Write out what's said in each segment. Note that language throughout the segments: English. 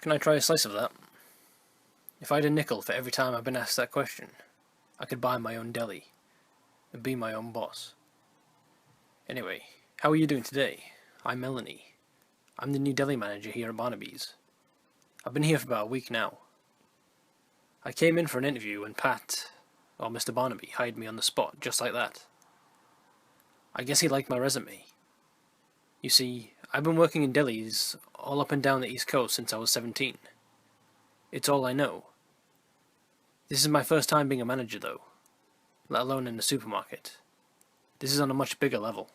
Can I try a slice of that? If I had a nickel for every time I've been asked that question, I could buy my own deli and be my own boss. Anyway, how are you doing today? I'm Melanie. I'm the new deli manager here at Barnaby's. I've been here for about a week now. I came in for an interview and Mr. Barnaby, hired me on the spot, just like that. I guess he liked my resume. You see, I've been working in delis all up and down the East Coast since I was 17. It's all I know. This is my first time being a manager though, let alone in a supermarket. This is on a much bigger level.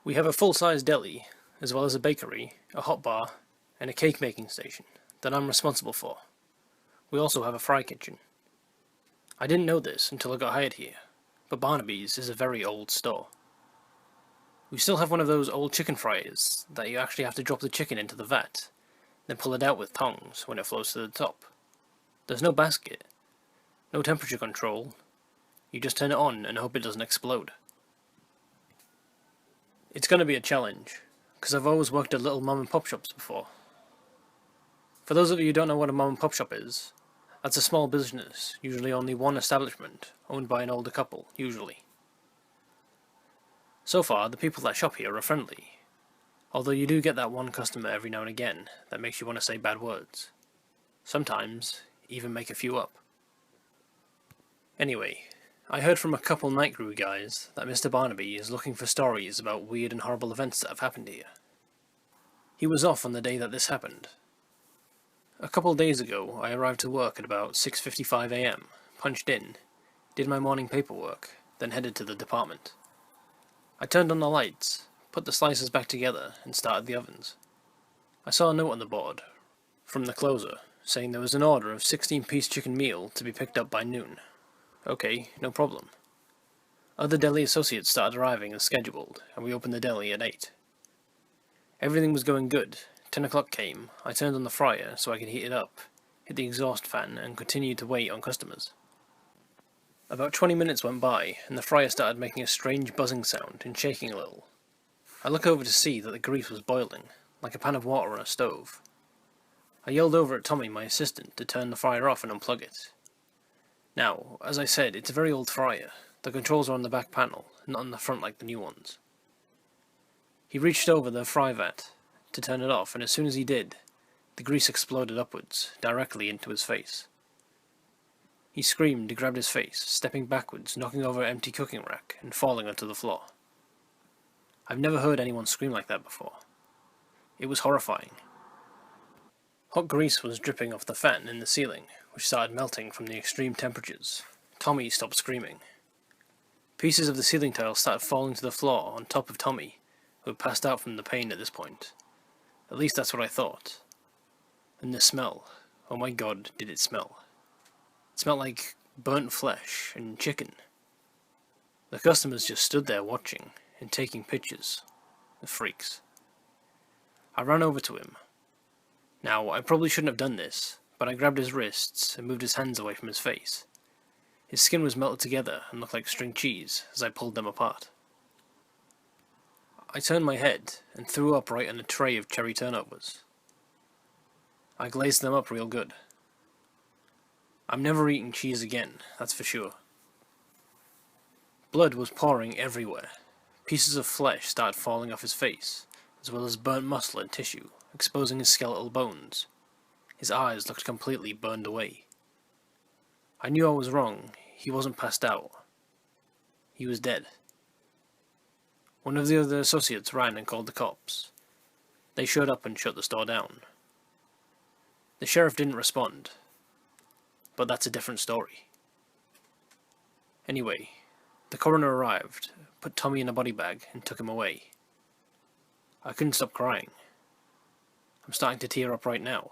We have a full-size deli, as well as a bakery, a hot bar, and a cake making station that I'm responsible for. We also have a fry kitchen. I didn't know this until I got hired here, but Barnaby's is a very old store. We still have one of those old chicken fryers that you actually have to drop the chicken into the vat, then pull it out with tongs when it floats to the top. There's no basket, no temperature control. You just turn it on and hope it doesn't explode. It's going to be a challenge, because I've always worked at little mom and pop shops before. For those of you who don't know what a mom and pop shop is, that's a small business, usually only one establishment, owned by an older couple, usually. So far, the people that shop here are friendly, although you do get that one customer every now and again that makes you want to say bad words. Sometimes, even make a few up. Anyway, I heard from a couple night crew guys that Mr. Barnaby is looking for stories about weird and horrible events that have happened here. He was off on the day that this happened. A couple days ago, I arrived to work at about 6:55 AM, punched in, did my morning paperwork, then headed to the department. I turned on the lights, put the slices back together, and started the ovens. I saw a note on the board, from the closer, saying there was an order of 16-piece chicken meal to be picked up by noon. Okay, no problem. Other deli associates started arriving as scheduled, and we opened the deli at 8. Everything was going good. 10 o'clock came, I turned on the fryer so I could heat it up, hit the exhaust fan, and continued to wait on customers. About 20 minutes went by, and the fryer started making a strange buzzing sound and shaking a little. I look over to see that the grease was boiling, like a pan of water on a stove. I yelled over at Tommy, my assistant, to turn the fryer off and unplug it. Now, as I said, it's a very old fryer. The controls are on the back panel, not on the front like the new ones. He reached over the fry vat to turn it off, and as soon as he did, the grease exploded upwards, directly into his face. He screamed, grabbed his face, stepping backwards, knocking over an empty cooking rack, and falling onto the floor. I've never heard anyone scream like that before. It was horrifying. Hot grease was dripping off the fan in the ceiling, which started melting from the extreme temperatures. Tommy stopped screaming. Pieces of the ceiling tile started falling to the floor on top of Tommy, who had passed out from the pain at this point. At least that's what I thought. And the smell. Oh my god, did it smell. It smelled like burnt flesh and chicken. The customers just stood there watching and taking pictures. The freaks. I ran over to him. Now, I probably shouldn't have done this, but I grabbed his wrists and moved his hands away from his face. His skin was melted together and looked like string cheese as I pulled them apart. I turned my head and threw up right on a tray of cherry turnovers. I glazed them up real good. I'm never eating cheese again, that's for sure. Blood was pouring everywhere. Pieces of flesh started falling off his face, as well as burnt muscle and tissue, exposing his skeletal bones. His eyes looked completely burned away. I knew I was wrong. He wasn't passed out. He was dead. One of the other associates ran and called the cops. They showed up and shut the store down. The sheriff didn't respond, but that's a different story. Anyway, the coroner arrived, put Tommy in a body bag, and took him away. I couldn't stop crying. I'm starting to tear up right now.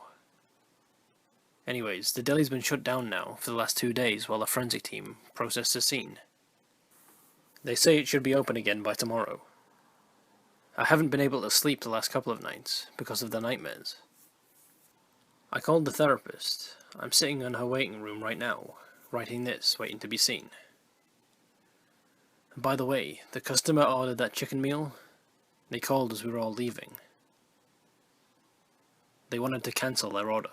Anyways, the deli's been shut down now for the last 2 days while a forensic team processed the scene. They say it should be open again by tomorrow. I haven't been able to sleep the last couple of nights because of the nightmares. I called the therapist. I'm sitting in her waiting room right now, writing this, waiting to be seen. And by the way, the customer ordered that chicken meal. They called as we were all leaving. They wanted to cancel their order.